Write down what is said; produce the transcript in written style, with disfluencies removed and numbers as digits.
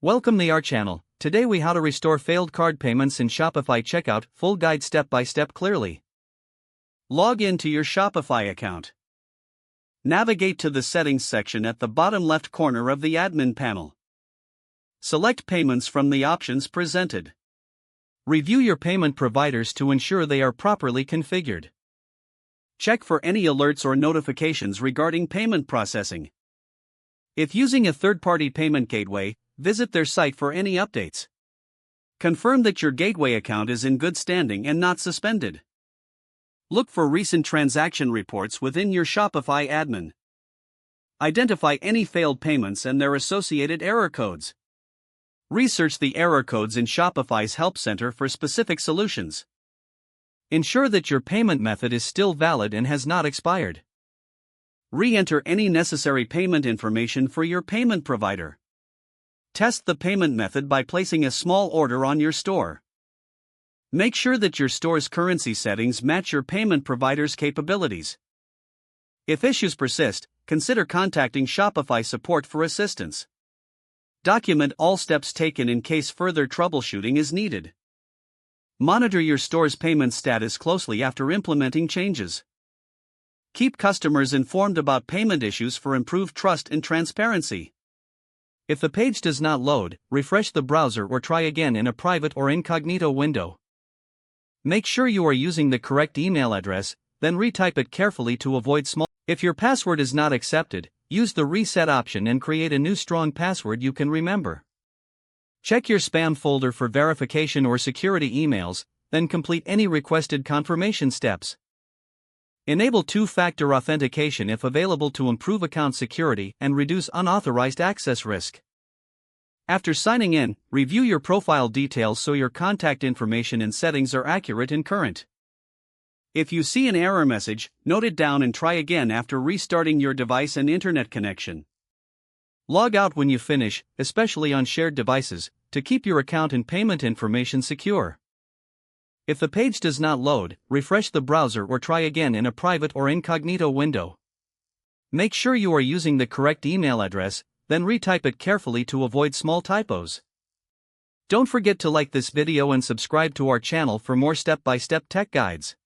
Welcome to our channel. Today we how to restore failed card payments in Shopify Checkout, full guide step by step clearly. Log in to your Shopify account. Navigate to the settings section at the bottom left corner of the admin panel. Select payments from the options presented. Review your payment providers to ensure they are properly configured. Check for any alerts or notifications regarding payment processing. If using a third-party payment gateway, visit their site for any updates. Confirm that your gateway account is in good standing and not suspended. Look for recent transaction reports within your Shopify admin. Identify any failed payments and their associated error codes. Research the error codes in Shopify's Help Center for specific solutions. Ensure that your payment method is still valid and has not expired. Re-enter any necessary payment information for your payment provider. Test the payment method by placing a small order on your store. Make sure that your store's currency settings match your payment provider's capabilities. If issues persist, consider contacting Shopify support for assistance. Document all steps taken in case further troubleshooting is needed. Monitor your store's payment status closely after implementing changes. Keep customers informed about payment issues for improved trust and transparency. If the page does not load, refresh the browser or try again in a private or incognito window. Make sure you are using the correct email address, then retype it carefully to avoid small. If your password is not accepted, use the reset option and create a new strong password you can remember. Check your spam folder for verification or security emails, then complete any requested confirmation steps. Enable two-factor authentication if available to improve account security and reduce unauthorized access risk. After signing in, review your profile details so your contact information and settings are accurate and current. If you see an error message, note it down and try again after restarting your device and internet connection. Log out when you finish, especially on shared devices, to keep your account and payment information secure. If the page does not load, refresh the browser or try again in a private or incognito window. Make sure you are using the correct email address, then retype it carefully to avoid small typos. Don't forget to like this video and subscribe to our channel for more step-by-step tech guides.